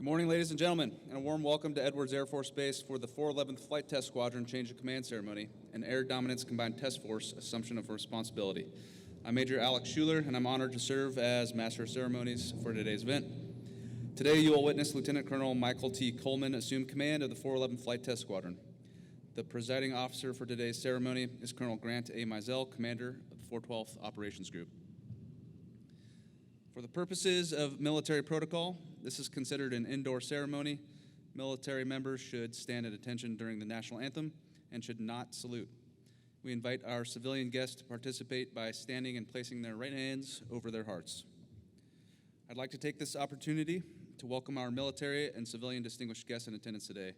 Good morning, ladies and gentlemen, and a warm welcome to Edwards Air Force Base for the 411th Flight Test Squadron Change of Command Ceremony and Air Dominance Combined Test Force Assumption of Responsibility. I'm Major Alex Schuler, and I'm honored to serve as Master of Ceremonies for today's event. Today, you will witness Lieutenant Colonel Michael T. Coleman assume command of the 411th Flight Test Squadron. The presiding officer for today's ceremony is Colonel Grant A. Mizell, Commander of the 412th Operations Group. For the purposes of military protocol, this is considered an indoor ceremony. Military members should stand at attention during the national anthem and should not salute. We invite our civilian guests to participate by standing and placing their right hands over their hearts. I'd like to take this opportunity to welcome our military and civilian distinguished guests in attendance today.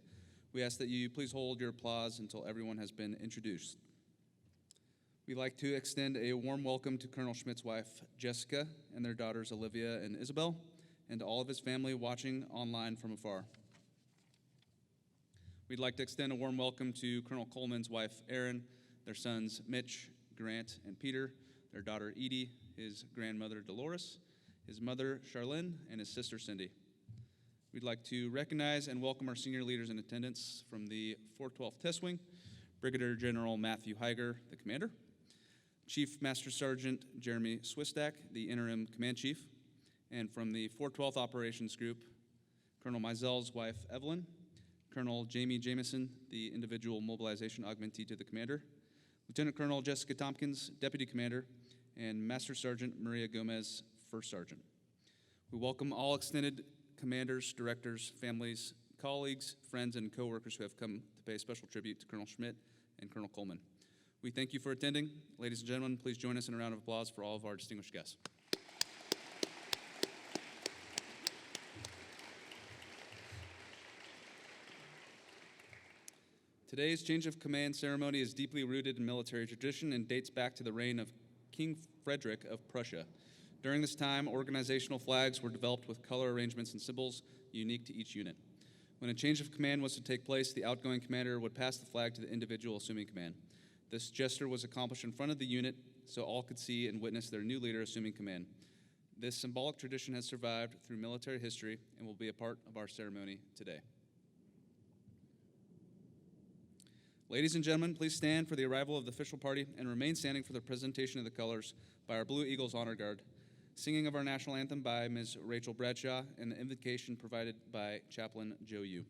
We ask that you please hold your applause until everyone has been introduced. We'd like to extend a warm welcome to Colonel Schmitt's wife, Jessica, and their daughters, Olivia and Isabel, and to all of his family watching online from afar. We'd like to extend a warm welcome to Colonel Coleman's wife, Erin, their sons, Mitch, Grant, and Peter, their daughter, Edie, his grandmother, Dolores, his mother, Charlene, and his sister, Cindy. We'd like to recognize and welcome our senior leaders in attendance from the 412th Test Wing, Brigadier General Matthew Heiger, the commander, Chief Master Sergeant Jeremy Swistak, the interim command chief, and from the 412th Operations Group, Colonel Mizell's wife, Evelyn, Colonel Jamie Jameson, the individual mobilization augmentee to the commander, Lieutenant Colonel Jessica Tompkins, Deputy Commander, and Master Sergeant Maria Gomez, First Sergeant. We welcome all extended commanders, directors, families, colleagues, friends, and coworkers who have come to pay special tribute to Colonel Schmitt and Colonel Coleman. We thank you for attending. Ladies and gentlemen, please join us in a round of applause for all of our distinguished guests. Today's change of command ceremony is deeply rooted in military tradition and dates back to the reign of King Frederick of Prussia. During this time, organizational flags were developed with color arrangements and symbols unique to each unit. When a change of command was to take place, the outgoing commander would pass the flag to the individual assuming command. This gesture was accomplished in front of the unit so all could see and witness their new leader assuming command. This symbolic tradition has survived through military history and will be a part of our ceremony today. Ladies and gentlemen, please stand for the arrival of the official party and remain standing for the presentation of the colors by our Blue Eagles Honor Guard, singing of our national anthem by Ms. Rachel Bradshaw, and the invocation provided by Chaplain Joe Yu.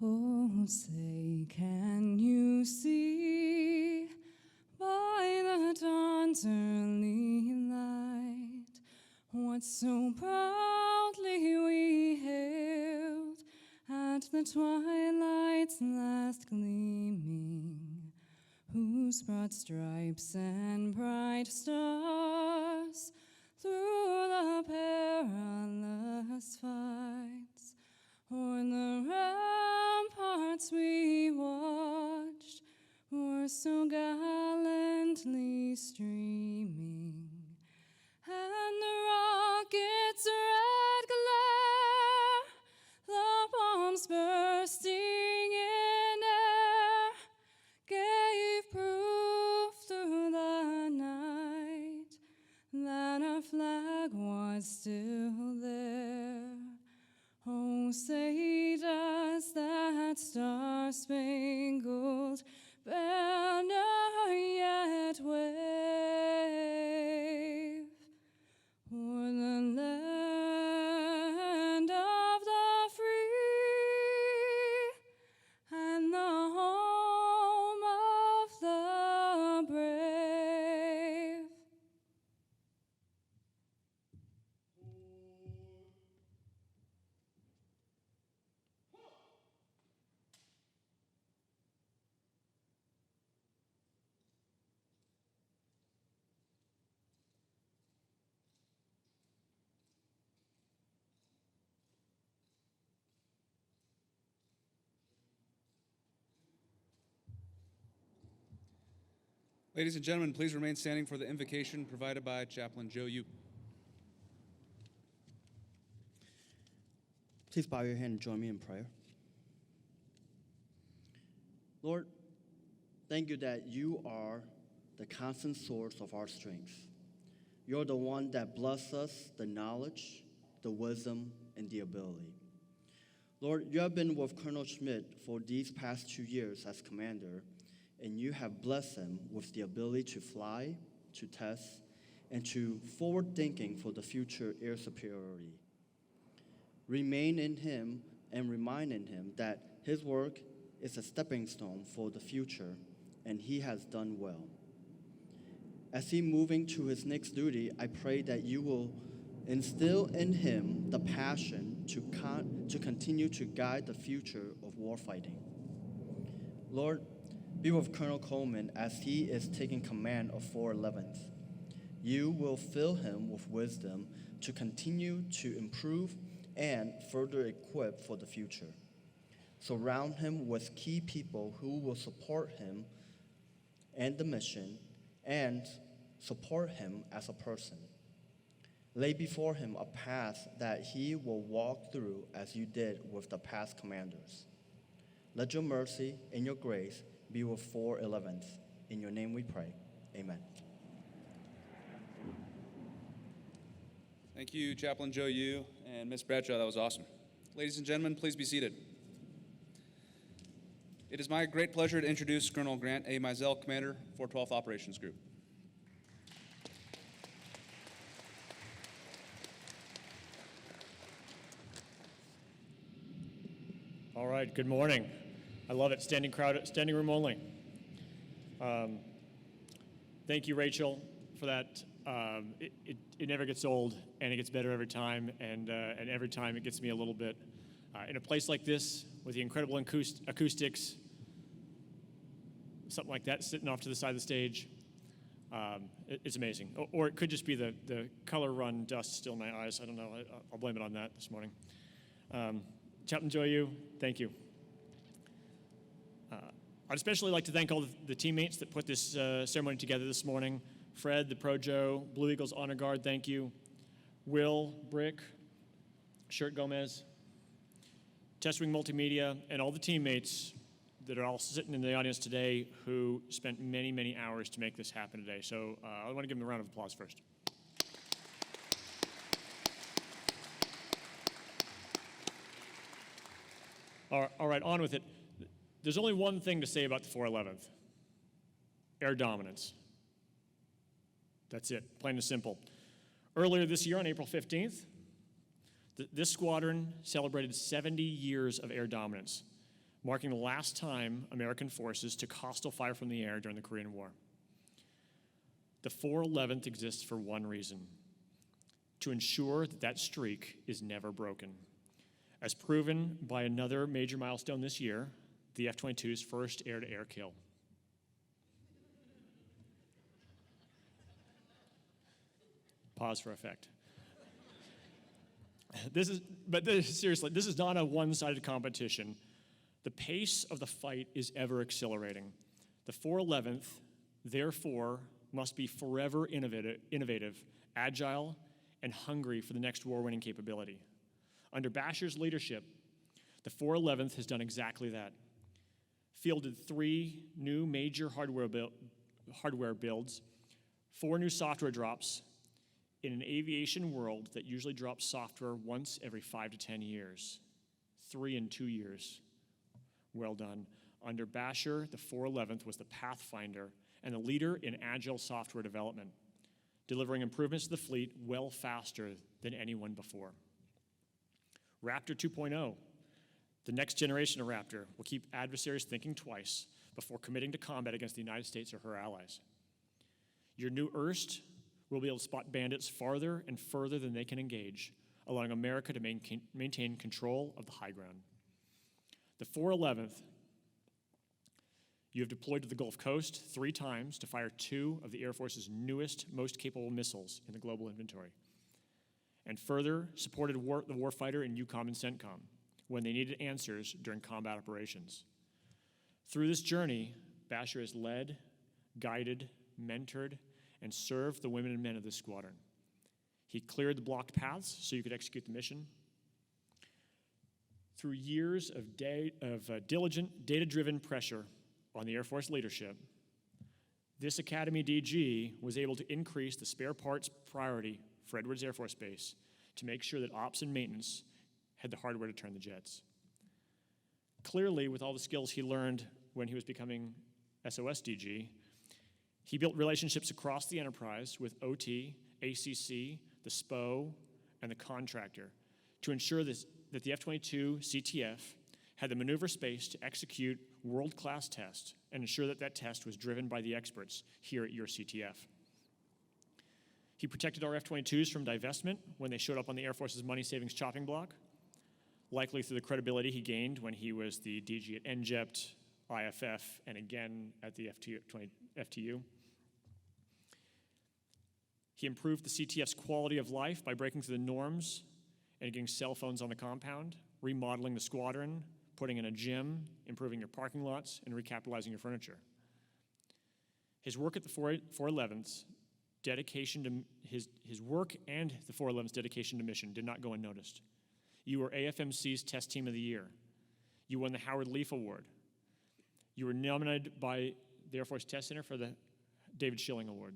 Oh, say, can you see by the dawn's early light what so proudly we hailed at the twilight's last gleaming, whose broad stripes and bright stars through the perilous fights o'er the ramparts we watched were so gallantly streaming, and the rocket's red glare, the bombs bursting in air, gave proof through the night that our flag was still there. Oh, say star-spangled banner yet wave o'er the land of the free and the home of the brave. Ladies and gentlemen, please remain standing for the invocation provided by Chaplain Joe Yu. Please bow your head and join me in prayer. Lord, thank you that you are the constant source of our strength. You're the one that blesses us the knowledge, the wisdom, and the ability. Lord, you have been with Colonel Schmitt for these past 2 years as commander, and you have blessed him with the ability to fly, to test, and to forward thinking for the future air superiority. Remain in him and reminding him that his work is a stepping stone for the future, and he has done well. As he moving to his next duty, I pray that you will instill in him the passion to continue to guide the future of warfighting. Lord, be with Colonel Coleman as he is taking command of 411th. You will fill him with wisdom to continue to improve and further equip for the future. Surround him with key people who will support him and the mission and support him as a person. Lay before him a path that he will walk through as you did with the past commanders. Let your mercy and your grace be with 411th. In your name we pray. Amen. Thank you, Chaplain Joe Yu and Miss Bradshaw. That was awesome. Ladies and gentlemen, please be seated. It is my great pleasure to introduce Colonel Grant A. Mizell, Commander, 412th Operations Group. All right, good morning. I love it, standing room only. Thank you, Rachel, for that. It never gets old, and it gets better every time, and every time it gets me a little bit. In a place like this, with the incredible acoustics, something like that sitting off to the side of the stage, it's amazing. Or it could just be the color run dust still in my eyes. I don't know. I'll blame it on that this morning. Chaplain Joe Yu, thank you. I'd especially like to thank all the teammates that put this ceremony together this morning. Fred, the Projo, Blue Eagles Honor Guard, thank you. Will, Brick, Shirt Gomez, Test Wing Multimedia, and all the teammates that are all sitting in the audience today who spent many, many hours to make this happen today. So I want to give them a round of applause first. All right, on with it. There's only one thing to say about the 411th. Air dominance. That's it, plain and simple. Earlier this year on April 15th, this squadron celebrated 70 years of air dominance, marking the last time American forces took hostile fire from the air during the Korean War. The 411th exists for one reason: to ensure that streak is never broken. As proven by another major milestone this year, the F-22's first air-to-air kill. Pause for effect. Seriously, this is not a one-sided competition. The pace of the fight is ever accelerating. The 411th, therefore, must be forever innovative, agile, and hungry for the next war-winning capability. Under Basher's leadership, the 411th has done exactly that. Fielded 3 new major hardware builds, 4 new software drops in an aviation world that usually drops software once every 5 to 10 years. 3 in 2 years. Well done. Under Basher, the 411th was the pathfinder and the leader in agile software development, delivering improvements to the fleet well faster than anyone before. Raptor 2.0, the next generation of Raptor, will keep adversaries thinking twice before committing to combat against the United States or her allies. Your new Erst will be able to spot bandits farther and further than they can engage, allowing America to maintain control of the high ground. The 411th, you have deployed to the Gulf Coast 3 times to fire 2 of the Air Force's newest, most capable missiles in the global inventory, and further supported the warfighter in EUCOM and CENTCOM when they needed answers during combat operations. Through this journey, Basher has led, guided, mentored, and served the women and men of this squadron. He cleared the blocked paths so you could execute the mission. Through years of diligent, data-driven pressure on the Air Force leadership, this Academy DG was able to increase the spare parts priority for Edwards Air Force Base to make sure that ops and maintenance had the hardware to turn the jets. Clearly, with all the skills he learned when he was becoming SOS DG, he built relationships across the enterprise with OT, ACC, the SPO, and the contractor to ensure that the F-22 CTF had the maneuver space to execute world-class tests and ensure that that test was driven by the experts here at your CTF. He protected our F-22s from divestment when they showed up on the Air Force's money savings chopping block, likely through the credibility he gained when he was the DG at NGEPT, IFF, and again at the FTU. He improved the CTF's quality of life by breaking through the norms and getting cell phones on the compound, remodeling the squadron, putting in a gym, improving your parking lots, and recapitalizing your furniture. His work at the 411's dedication to his work and the 411's dedication to mission did not go unnoticed. You were AFMC's Test Team of the Year. You won the Howard Leaf Award. You were nominated by the Air Force Test Center for the David Schilling Award.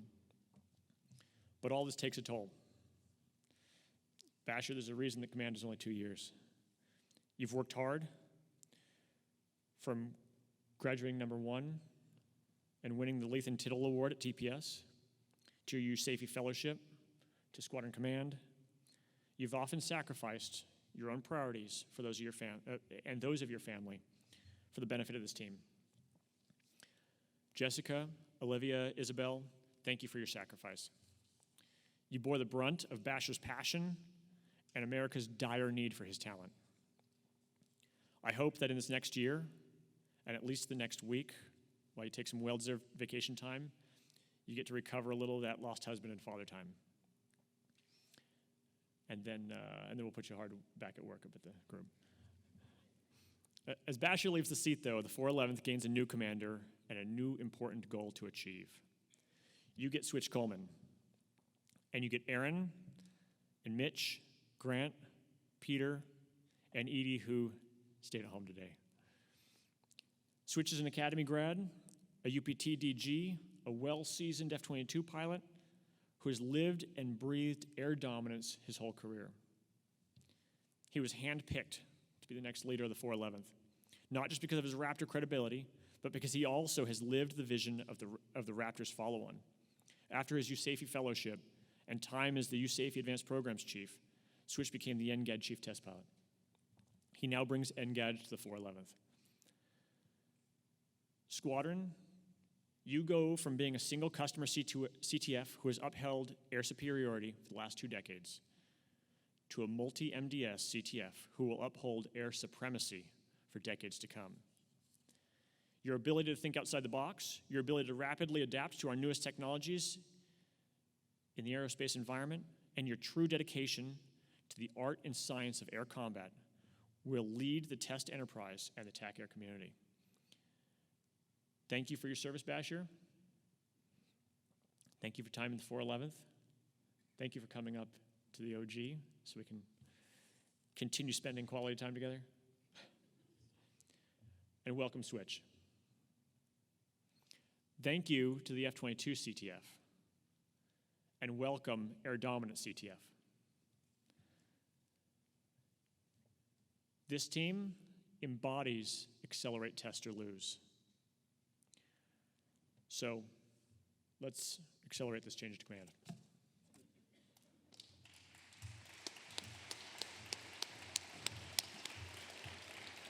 But all this takes a toll. Basher, there's a reason that command is only 2 years. You've worked hard from graduating number 1 and winning the Lethan Tittle Award at TPS to your USAFE Fellowship to Squadron Command. You've often sacrificed your own priorities for those of your and those of your family for the benefit of this team. Jessica, Olivia, Isabel, thank you for your sacrifice. You bore the brunt of Basher's passion and America's dire need for his talent. I hope that in this next year, and at least the next week, while you take some well-deserved vacation time, you get to recover a little of that lost husband and father time. And then we'll put you hard back at work up at the group. As Basher leaves the seat, though, the 411th gains a new commander and a new important goal to achieve. You get Switch Coleman, and you get Aaron and Mitch, Grant, Peter, and Edie, who stayed at home today. Switch is an Academy grad, a UPT DG, a well-seasoned F-22 pilot who has lived and breathed air dominance his whole career. He was handpicked to be the next leader of the 411th, not just because of his Raptor credibility, but because he also has lived the vision of the Raptor's follow-on. After his USAFE Fellowship and time as the USAFE Advanced Programs Chief, Switch became the NGAD Chief Test Pilot. He now brings NGAD to the 411th. Squadron, you go from being a single customer CTF who has upheld air superiority for the last 2 decades to a multi-MDS CTF who will uphold air supremacy for decades to come. Your ability to think outside the box, your ability to rapidly adapt to our newest technologies in the aerospace environment, and your true dedication to the art and science of air combat will lead the test enterprise and the TAC Air community. Thank you for your service, Basher. Thank you for time in the 411th. Thank you for coming up to the OG so we can continue spending quality time together. And welcome, Switch. Thank you to the F-22 CTF. And welcome, Air Dominant CTF. This team embodies accelerate, test, or lose. So let's accelerate this change to command.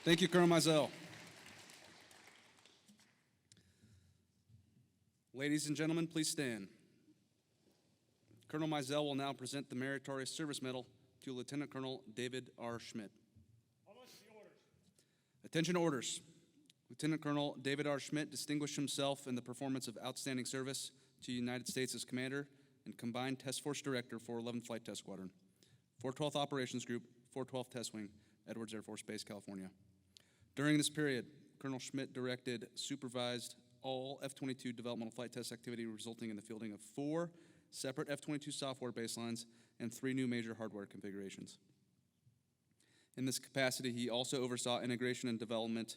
Thank you, Colonel Mizell. Ladies and gentlemen, please stand. Colonel Mizell will now present the Meritorious Service Medal to Lieutenant Colonel David R. Schmitt. Attention orders. Lieutenant Colonel David R. Schmitt distinguished himself in the performance of outstanding service to the United States as Commander and Combined Task Force Director for 11th Flight Test Squadron, 412th Operations Group, 412th Test Wing, Edwards Air Force Base, California. During this period, Colonel Schmitt directed, supervised all F-22 developmental flight test activity, resulting in the fielding of 4 separate F-22 software baselines and 3 new major hardware configurations. In this capacity, he also oversaw integration and developmental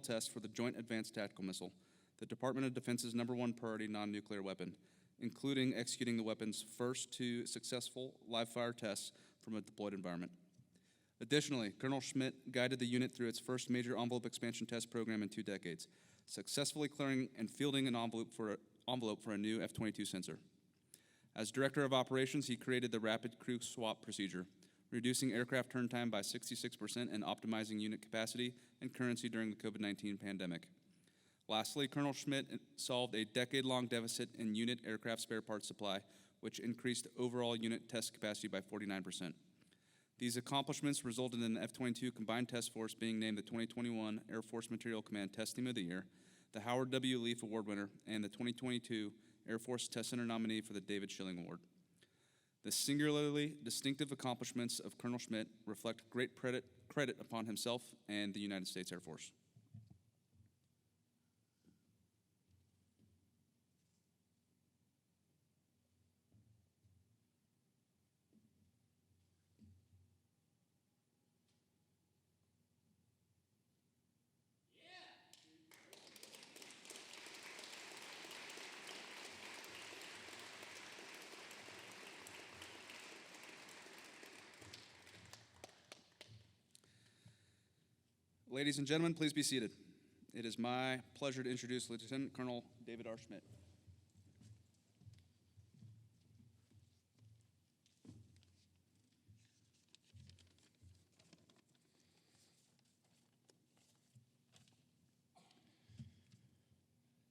tests for the Joint Advanced Tactical Missile, the Department of Defense's #1 priority non-nuclear weapon, including executing the weapon's first 2 successful live-fire tests from a deployed environment. Additionally, Colonel Schmitt guided the unit through its first major envelope expansion test program in 2 decades, successfully clearing and fielding an envelope for a new F-22 sensor. As Director of Operations, he created the Rapid Crew Swap procedure, reducing aircraft turn time by 66% and optimizing unit capacity and currency during the COVID-19 pandemic. Lastly, Colonel Schmitt solved a decade-long deficit in unit aircraft spare parts supply, which increased overall unit test capacity by 49%. These accomplishments resulted in the F-22 Combined Task Force being named the 2021 Air Force Material Command Test Team of the Year, the Howard W. Leaf Award winner, and the 2022 Air Force Test Center nominee for the David Schilling Award. The singularly distinctive accomplishments of Colonel Schmitt reflect great credit upon himself and the United States Air Force. Ladies and gentlemen, please be seated. It is my pleasure to introduce Lieutenant Colonel David R. Schmitt.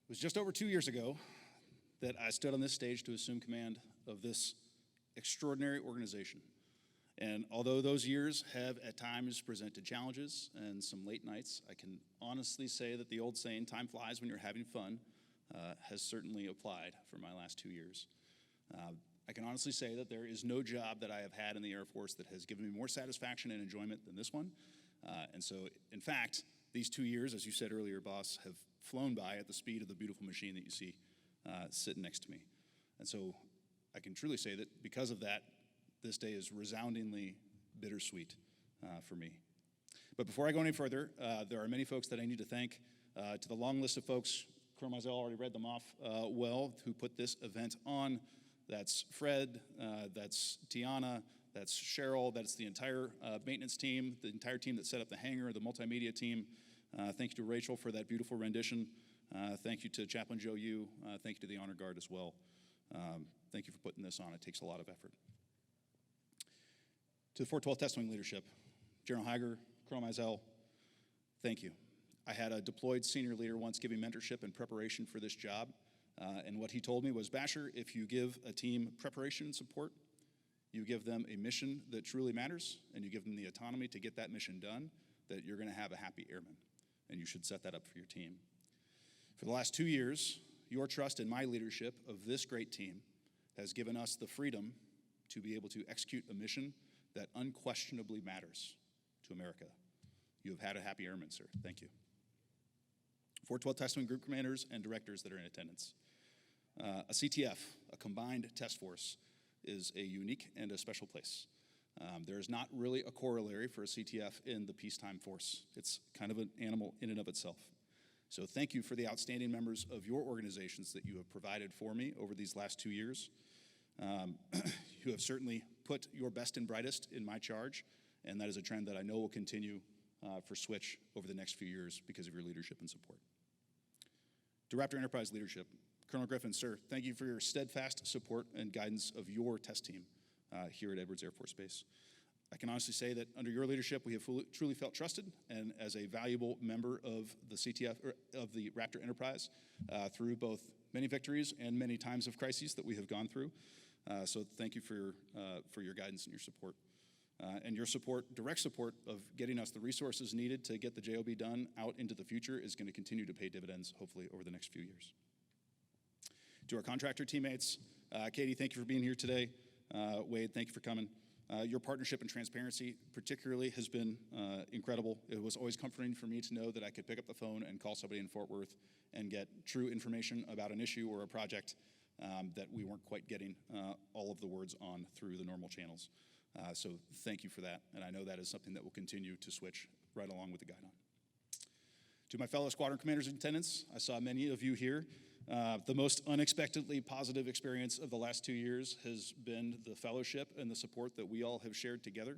It was just over 2 years ago that I stood on this stage to assume command of this extraordinary organization. And although those years have at times presented challenges and some late nights, I can honestly say that the old saying, time flies when you're having fun, has certainly applied for my last 2 years. I can honestly say that there is no job that I have had in the Air Force that has given me more satisfaction and enjoyment than this one. And so, in fact, these 2 years, as you said earlier, boss, have flown by at the speed of the beautiful machine that you see sitting next to me. And so I can truly say that because of that, this day is resoundingly bittersweet for me. But before I go any further, there are many folks that I need to thank. To the long list of folks, Colonel Mizell already read them off well, who put this event on. That's Fred, that's Tiana, that's Cheryl, that's the entire maintenance team, the entire team that set up the hangar, the multimedia team. Thank you to Rachel for that beautiful rendition. Thank you to Chaplain Joe Yu. Thank you to the Honor Guard as well. Thank you for putting this on. It takes a lot of effort. To the 412 Test Wing leadership, General Heiger, Colonel Mizell, thank you. I had a deployed senior leader once give me mentorship and preparation for this job, and what he told me was, Basher, if you give a team preparation and support, you give them a mission that truly matters, and you give them the autonomy to get that mission done, that you're going to have a happy airman, and you should set that up for your team. For the last 2 years, your trust in my leadership of this great team has given us the freedom to be able to execute a mission that unquestionably matters to America. You have had a happy airman, sir. Thank you. 412 Test Wing Group Commanders and Directors that are in attendance. A CTF, a Combined Test Force, is a unique and a special place. There is not really a corollary for a CTF in the peacetime force. It's kind of an animal in and of itself. So thank you for the outstanding members of your organizations that you have provided for me over these last 2 years. You have certainly put your best and brightest in my charge, and that is a trend that I know will continue for Switch over the next few years because of your leadership and support. To Raptor Enterprise leadership, Colonel Griffin, sir, thank you for your steadfast support and guidance of your test team here at Edwards Air Force Base. I can honestly say that under your leadership, we have truly felt trusted, and as a valuable member of the CTF, or of the Raptor Enterprise, through both many victories and many times of crises that we have gone through. So thank you for your guidance and your support. And your support, direct support of getting us the resources needed to get the JOB done out into the future is going to continue to pay dividends, hopefully, over the next few years. To our contractor teammates, Katie, thank you for being here today. Wade, thank you for coming. Your partnership and transparency particularly has been incredible. It was always comforting for me to know that I could pick up the phone and call somebody in Fort Worth and get true information about an issue or a project that we weren't quite getting all of the words on through the normal channels. So thank you for that, and I know that is something that will continue to switch right along with the guide on. To my fellow squadron commanders and lieutenants, I saw many of you here. The most unexpectedly positive experience of the last 2 years has been the fellowship and the support that we all have shared together.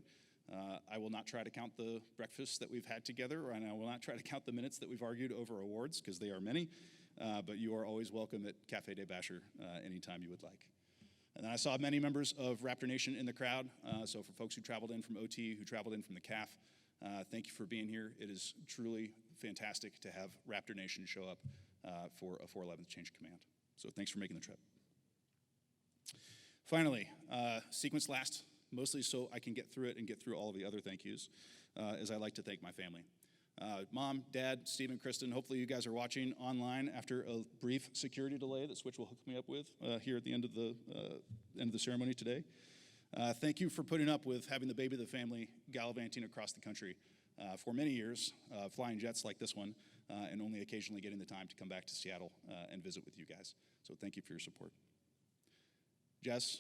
I will not try to count the breakfasts that we've had together, and I will not try to count the minutes that we've argued over awards, because they are many, but you are always welcome at Cafe de Basher anytime you would like. And then I saw many members of Raptor Nation in the crowd, so for folks who traveled in from OT, who traveled in from the CAF, thank you for being here. It is truly fantastic to have Raptor Nation show up for a 411th Change Command. So thanks for making the trip. Finally, sequence last, mostly so I can get through it and get through all of the other thank yous, as I like to thank my family. Mom, Dad, Steve, and Kristen, hopefully you guys are watching online after a brief security delay that Switch will hook me up with here at the end of the ceremony today. Thank you for putting up with having the baby of the family gallivanting across the country for many years, flying jets like this one, and only occasionally getting the time to come back to Seattle and visit with you guys. So thank you for your support. Jess,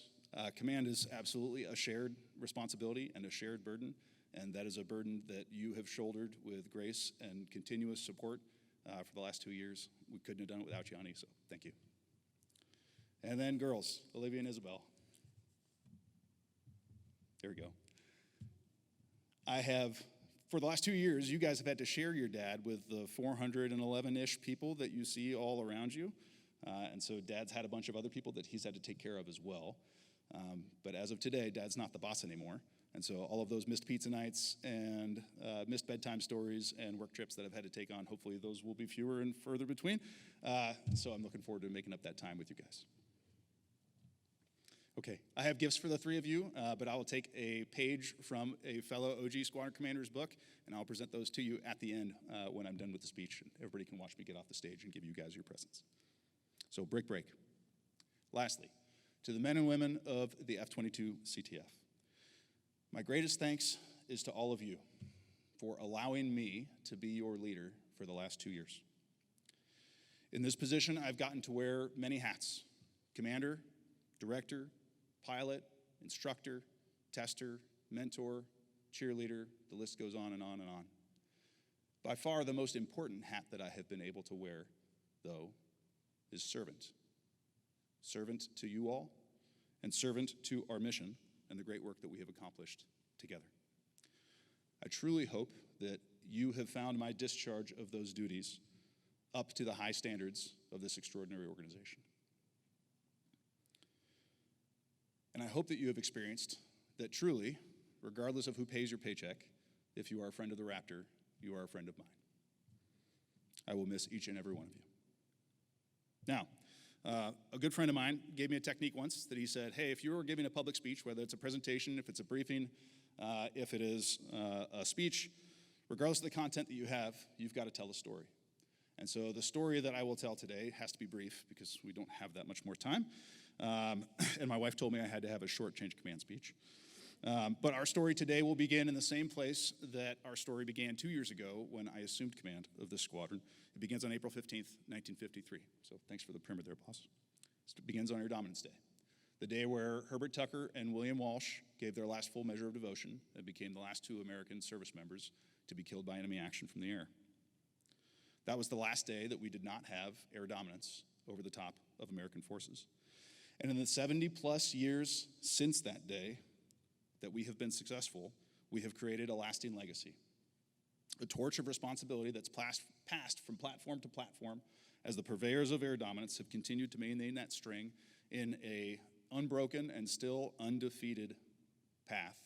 command is absolutely a shared responsibility and a shared burden, and that is a burden that you have shouldered with grace and continuous support for the last 2 years. We couldn't have done it without you, honey, so thank you. And then girls, Olivia and Isabel. There we go. For the last 2 years, you guys have had to share your dad with the 411-ish people that you see all around you. And so Dad's had a bunch of other people that he's had to take care of as well. But as of today, Dad's not the boss anymore. And so all of those missed pizza nights and missed bedtime stories and work trips that I've had to take on, hopefully those will be fewer and further between. So I'm looking forward to making up that time with you guys. Okay, I have gifts for the three of you, but I will take a page from a fellow OG Squadron Commander's book, and I'll present those to you at the end when I'm done with the speech, and everybody can watch me get off the stage and give you guys your presents. So break. Lastly, to the men and women of the F-22 CTF, my greatest thanks is to all of you for allowing me to be your leader for the last 2 years. In this position, I've gotten to wear many hats: commander, director, pilot, instructor, tester, mentor, cheerleader, the list goes on and on and on. By far the most important hat that I have been able to wear, though, is servant. Servant to you all, and servant to our mission and the great work that we have accomplished together. I truly hope that you have found my discharge of those duties up to the high standards of this extraordinary organization. And I hope that you have experienced that truly, regardless of who pays your paycheck, if you are a friend of the Raptor, you are a friend of mine. I will miss each and every one of you. Now, a good friend of mine gave me a technique once that he said, hey, if you were giving a public speech, whether it's a presentation, if it's a briefing, if it is a speech, regardless of the content that you have, you've got to tell a story. And so the story that I will tell today has to be brief because we don't have that much more time. And my wife told me I had to have a short change command speech. But our story today will begin in the same place that our story began 2 years ago when I assumed command of this squadron. It begins on April 15th, 1953. So thanks for the primer there, boss. It begins on Air Dominance Day, the day where Herbert Tucker and William Walsh gave their last full measure of devotion and became the last 2 American service members to be killed by enemy action from the air. That was the last day that we did not have air dominance over the top of American forces. And in the 70-plus years since that day that we have been successful, we have created a lasting legacy. a torch of responsibility that's passed from platform to platform as the purveyors of air dominance have continued to maintain that string in a unbroken and still undefeated path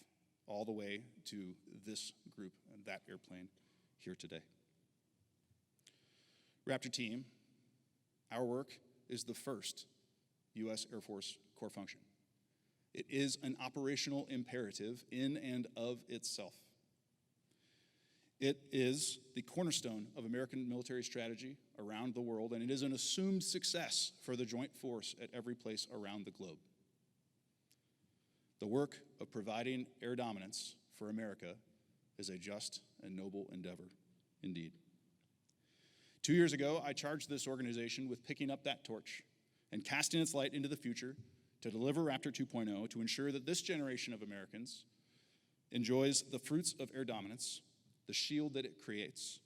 all the way to this group and that airplane here today. Raptor team, our work is the first U.S. Air Force core function. It is an operational imperative in and of itself. It is the cornerstone of American military strategy around the world, and it is an assumed success for the joint force at every place around the globe. The work of providing air dominance for America is a just and noble endeavor indeed. 2 years ago, I charged this organization with picking up that torch and casting its light into the future to deliver Raptor 2.0 to ensure that this generation of Americans enjoys the fruits of air dominance, the shield that it creates,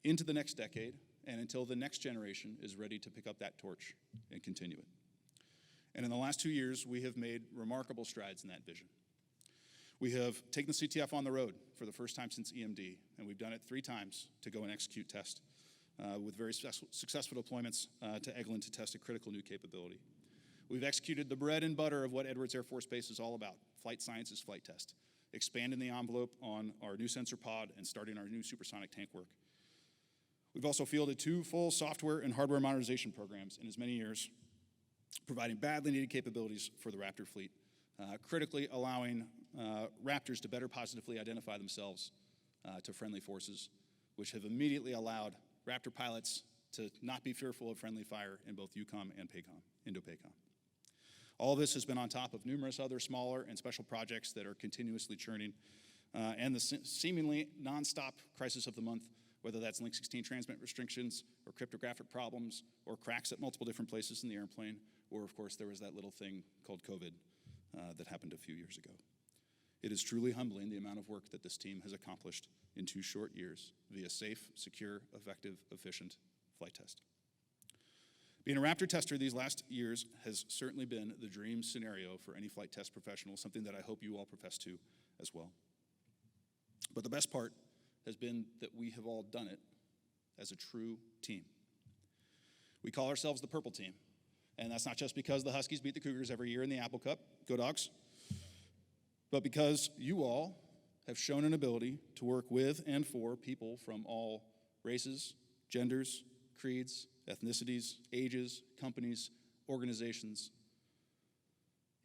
into the next decade and until the next generation is ready to pick up that torch and continue it. And in the last 2 years, we have made remarkable strides in that vision. We have taken the CTF on the road for the first time since EMD, and we've done it 3 times to go and execute test with very successful deployments to Eglin to test a critical new capability. We've executed the bread and butter of what Edwards Air Force Base is all about, flight sciences, flight test, expanding the envelope on our new sensor pod and starting our new supersonic tank work. We've also fielded 2 full software and hardware modernization programs in as many years, providing badly needed capabilities for the Raptor fleet, critically allowing Raptors to better positively identify themselves to friendly forces, which have immediately allowed Raptor pilots to not be fearful of friendly fire in both EUCOM and PACOM, Indo-PACOM. All of this has been on top of numerous other smaller and special projects that are continuously churning, and the seemingly nonstop crisis of the month, whether that's Link 16 transmit restrictions or cryptographic problems or cracks at multiple different places in the airplane, or of course there was that little thing called COVID that happened a few years ago. It is truly humbling the amount of work that this team has accomplished in 2 short years via safe, secure, effective, efficient flight test. Being a Raptor tester these last years has certainly been the dream scenario for any flight test professional, something that I hope you all profess to as well. But the best part has been that we have all done it as a true team. We call ourselves the Purple Team, and that's not just because the Huskies beat the Cougars every year in the Apple Cup, go Dogs, but because you all have shown an ability to work with and for people from all races, genders, creeds, ethnicities, ages, companies, organizations,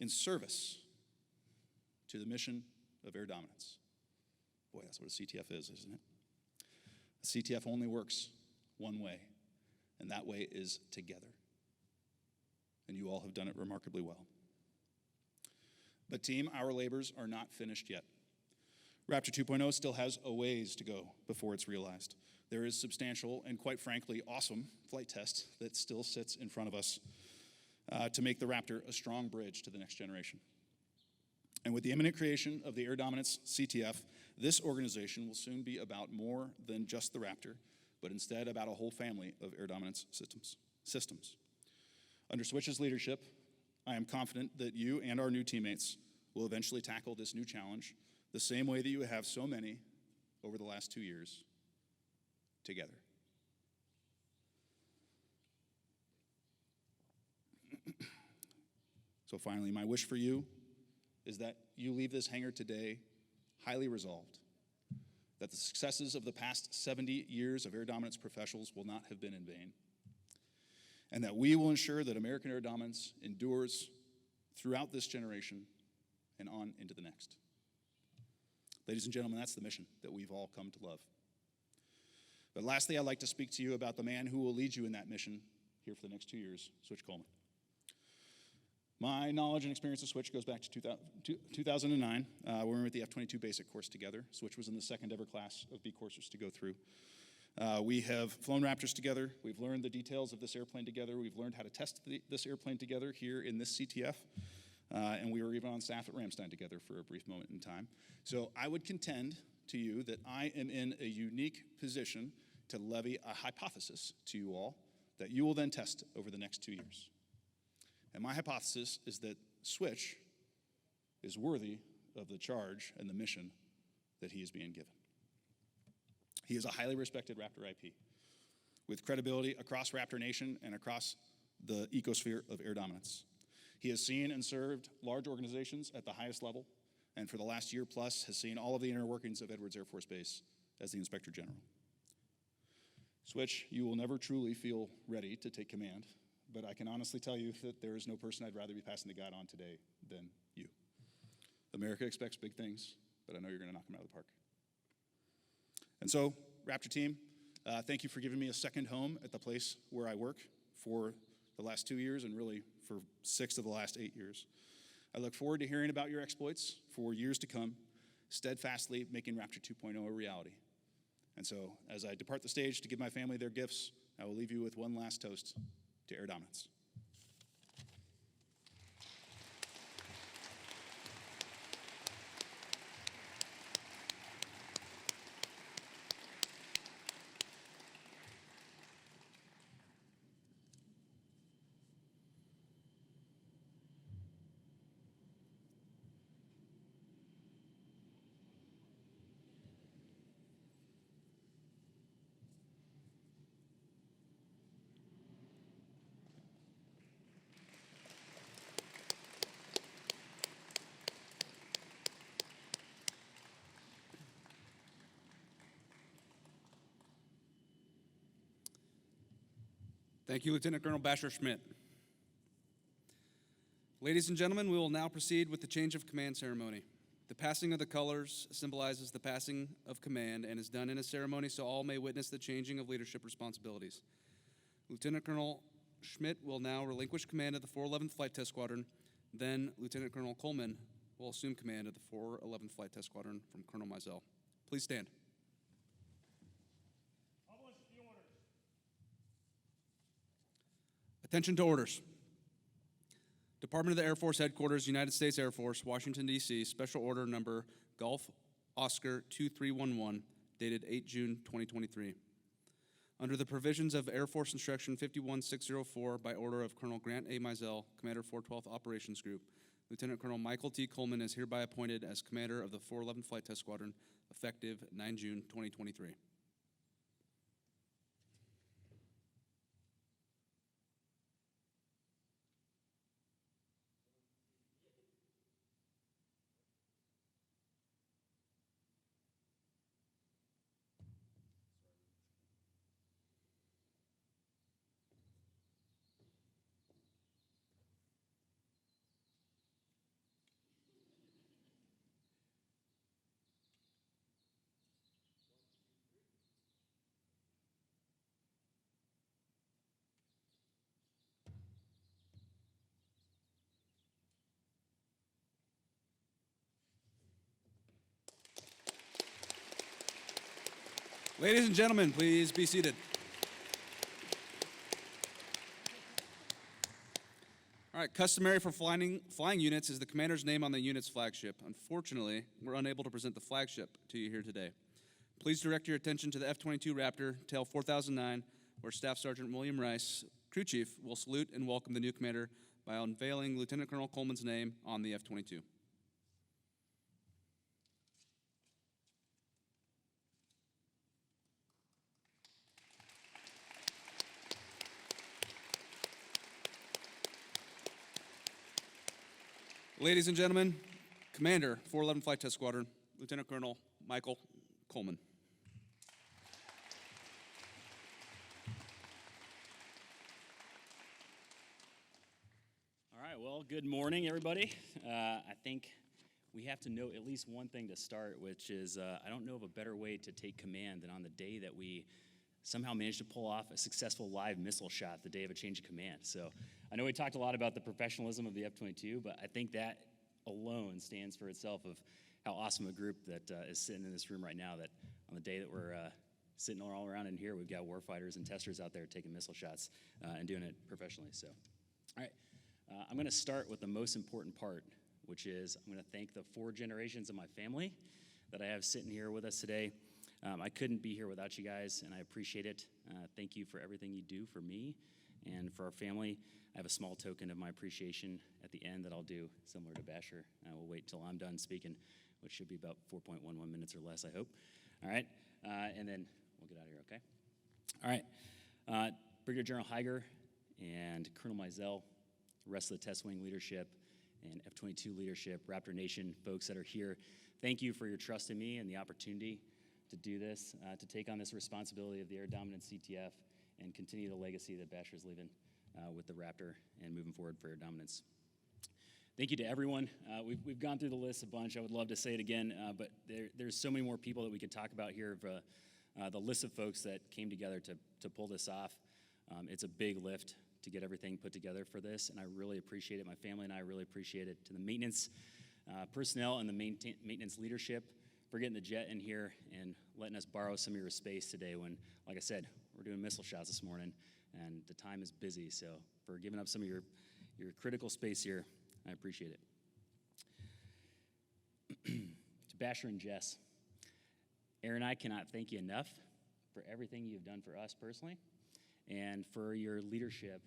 in service to the mission of air dominance. Boy, that's what a CTF is, isn't it? A CTF only works one way, and that way is together. And you all have done it remarkably well. But team, our labors are not finished yet. Raptor 2.0 still has a ways to go before it's realized. There is substantial and, quite frankly, awesome flight test that still sits in front of us to make the Raptor a strong bridge to the next generation. And with the imminent creation of the Air Dominance CTF, this organization will soon be about more than just the Raptor, but instead about a whole family of air dominance systems. Under Switch's leadership, I am confident that you and our new teammates will eventually tackle this new challenge the same way that you have so many over the last 2 years, together. So finally, my wish for you is that you leave this hangar today highly resolved, that the successes of the past 70 years of air dominance professionals will not have been in vain, and that we will ensure that American air dominance endures throughout this generation and on into the next. Ladies and gentlemen, that's the mission that we've all come to love. But lastly, I'd like to speak to you about the man who will lead you in that mission here for the next 2 years, Switch Coleman. My knowledge and experience of Switch goes back to 2009, when we were at the F-22 basic course together. Switch was in the second ever class of B coursers to go through. We have flown Raptors together. We've learned the details of this airplane together. We've learned how to test this airplane together here in this CTF. And we were even on staff at Ramstein together for a brief moment in time. So I would contend to you that I am in a unique position to levy a hypothesis to you all that you will then test over the next 2 years. And my hypothesis is that Switch is worthy of the charge and the mission that he is being given. He is a highly respected Raptor IP with credibility across Raptor Nation and across the ecosphere of air dominance. He has seen and served large organizations at the highest level, and for the last year plus has seen all of the inner workings of Edwards Air Force Base as the Inspector General. Switch, you will never truly feel ready to take command, but I can honestly tell you that there is no person I'd rather be passing the guide on today than you. America expects big things, but I know you're going to knock them out of the park. And so, Raptor team, thank you for giving me a second home at the place where I work for the last 2 years and really for 6 of the last 8 years. I look forward to hearing about your exploits for years to come, steadfastly making Raptor 2.0 a reality. And so, as I depart the stage to give my family their gifts, I will leave you with one last toast to air dominance. Thank you, Lieutenant Colonel Basher Schmitt. Ladies and gentlemen, we will now proceed with the change of command ceremony. The passing of the colors symbolizes the passing of command and is done in a ceremony so all may witness the changing of leadership responsibilities. Lieutenant Colonel Schmitt will now relinquish command of the 411th Flight Test Squadron. Then Lieutenant Colonel Coleman will assume command of the 411th Flight Test Squadron from Colonel Mizell. Please stand. Attention to orders. Department of the Air Force Headquarters, United States Air Force, Washington, D.C., Special Order Number Golf Oscar 2311, dated 8 June 2023. Under the provisions of Air Force Instruction 51604, by order of Colonel Grant A. Mizell, Commander 412th Operations Group, Lieutenant Colonel Michael T. Coleman is hereby appointed as Commander of the 411th Flight Test Squadron, effective 9 June 2023. Ladies and gentlemen, please be seated. All right, customary for flying units is the commander's name on the unit's flagship. Unfortunately, we're unable to present the flagship to you here today. Please direct your attention to the F-22 Raptor, tail 4009, where Staff Sergeant William Rice, crew chief, will salute and welcome the new commander by unveiling Lieutenant Colonel Coleman's name on the F-22. Ladies and gentlemen, Commander, 411 Flight Test Squadron, Lieutenant Colonel Michael Coleman. All right, well, good morning, everybody. I think we have to note at least one thing to start, which is I don't know of a better way to take command than on the day that we somehow managed to pull off a successful live missile shot the day of a change of command. So I know we talked a lot about the professionalism of the F-22, but I think that alone stands for itself of how awesome a group that is sitting in this room right now, that on the day that we're sitting all around in here, we've got warfighters and testers out there taking missile shots and doing it professionally. So, all right, I'm going to start with the most important part, which is I'm going to thank the 4 generations of my family that I have sitting here with us today. I couldn't be here without you guys, and I appreciate it. Thank you for everything you do for me and for our family. I have a small token of my appreciation at the end that I'll do, similar to Basher. We'll wait till I'm done speaking, which should be about 4.11 minutes or less, I hope. All right. and then we'll get out of here, okay? All right. Brigadier General Heiger and Colonel Mizell, the rest of the test wing leadership and F-22 leadership, Raptor Nation folks that are here, thank you for your trust in me and the opportunity to do this, to take on this responsibility of the Air Dominance CTF and continue the legacy that Basher's leaving with the Raptor and moving forward for Air Dominance. Thank you to everyone. We've gone through the list a bunch. I would love to say it again, but there's so many more people that we could talk about here. The list of folks that came together to pull this off. It's a big lift to get everything put together for this, and I really appreciate it. My family and I really appreciate it. To the maintenance personnel and the maintenance leadership for getting the jet in here and letting us borrow some of your space today when, like I said, we're doing missile shots this morning, and the time is busy. So for giving up some of your critical space here, I appreciate it. To Basher and Jess, Aaron and I cannot thank you enough for everything you've done for us personally and for your leadership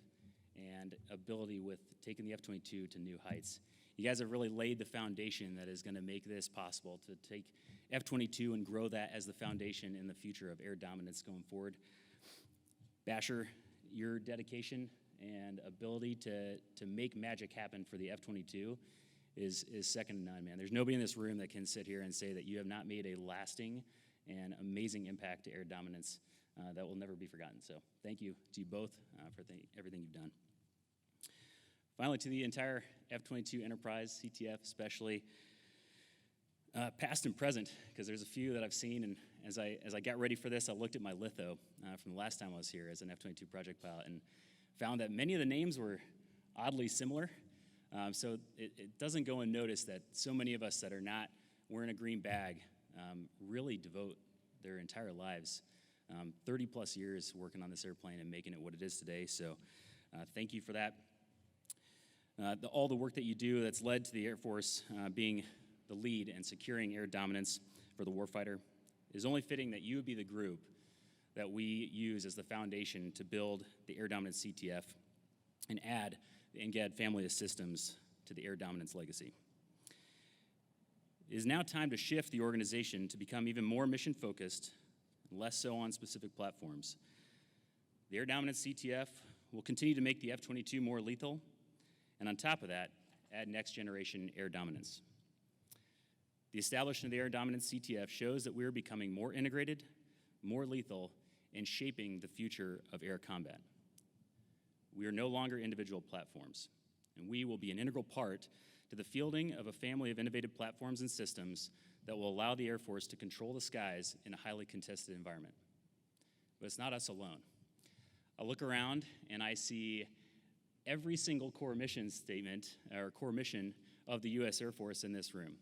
and ability with taking the F-22 to new heights. You guys have really laid the foundation that is going to make this possible to take F-22 and grow that as the foundation in the future of air dominance going forward. Basher, your dedication and ability to make magic happen for the F-22 is second to none, man. There's nobody in this room that can sit here and say that you have not made a lasting and amazing impact to air dominance that will never be forgotten. So thank you to you both for everything you've done. Finally, to the entire F-22 enterprise, CTF especially, past and present, because there's a few that I've seen, and as I got ready for this, I looked at my litho from the last time I was here as an F-22 project pilot and found that many of the names were oddly similar. So it doesn't go unnoticed that so many of us that are not wearing a green bag really devote their entire lives, 30 plus years working on this airplane and making it what it is today. So thank you for that. All the work that you do that's led to the Air Force being the lead and securing air dominance for the warfighter is only fitting that you would be the group that we use as the foundation to build the air dominance CTF and add the NGAD family of systems to the air dominance legacy. It is now time to shift the organization to become even more mission focused, less so on specific platforms. The air dominance CTF will continue to make the F-22 more lethal, and on top of that, add next generation air dominance. The establishment of the air dominance CTF shows that we are becoming more integrated, more lethal, and shaping the future of air combat. We are no longer individual platforms, and we will be an integral part to the fielding of a family of innovative platforms and systems that will allow the Air Force to control the skies in a highly contested environment. But it's not us alone. I look around and I see every single core mission statement or core mission of the U.S. Air Force in this room.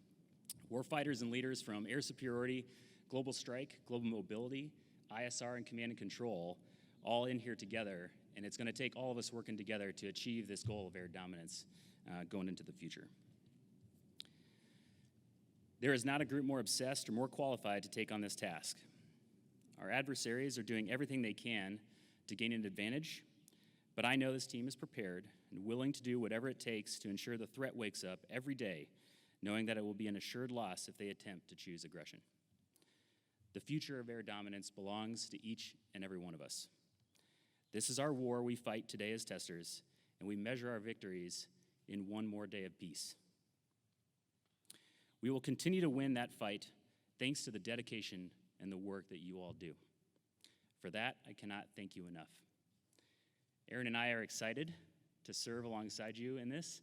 Warfighters and leaders from air superiority, global strike, global mobility, ISR, and command and control, all in here together, and it's going to take all of us working together to achieve this goal of air dominance going into the future. There is not a group more obsessed or more qualified to take on this task. Our adversaries are doing everything they can to gain an advantage, but I know this team is prepared and willing to do whatever it takes to ensure the threat wakes up every day, knowing that it will be an assured loss if they attempt to choose aggression. The future of air dominance belongs to each and every one of us. This is our war we fight today as testers, and we measure our victories in one more day of peace. We will continue to win that fight thanks to the dedication and the work that you all do. For that, I cannot thank you enough. Aaron and I are excited to serve alongside you in this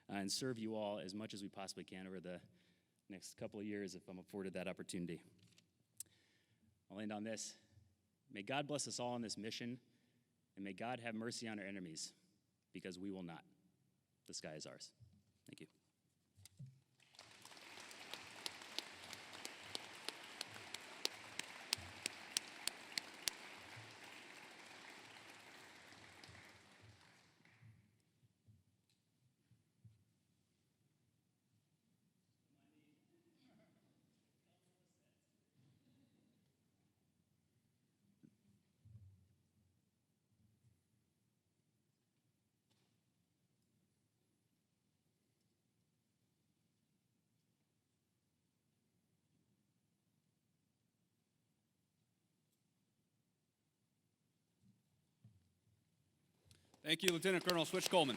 and serve you all as much as we possibly can over the next couple of years if I'm afforded that opportunity. I'll end on this. May God bless us all in this mission, and may God have mercy on our enemies, because we will not. The sky is ours. Thank you. Thank you, Lieutenant Colonel Switch Coleman.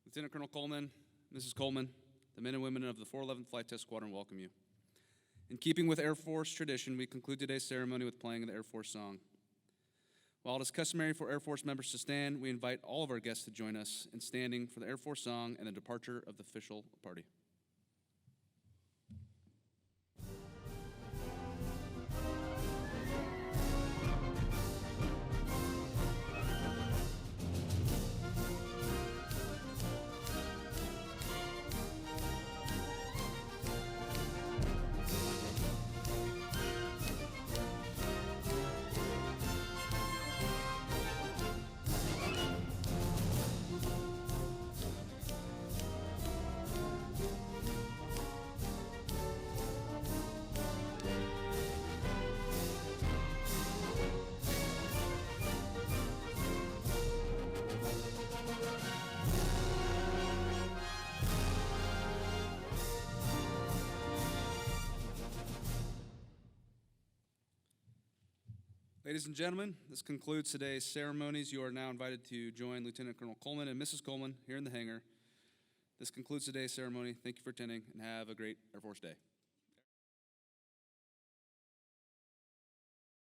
Lieutenant Colonel Coleman, Mrs. Coleman, the men and women of the 411th Flight Test Squadron welcome you. In keeping with Air Force tradition, we conclude today's ceremony with playing the Air Force song. While it is customary for Air Force members to stand, we invite all of our guests to join us in standing for the Air Force song and the departure of the official party. Ladies and gentlemen, this concludes today's ceremonies. You are now invited to join Lieutenant Colonel Coleman and Mrs. Coleman here in the hangar. This concludes today's ceremony. Thank you for attending, and have a great Air Force Day.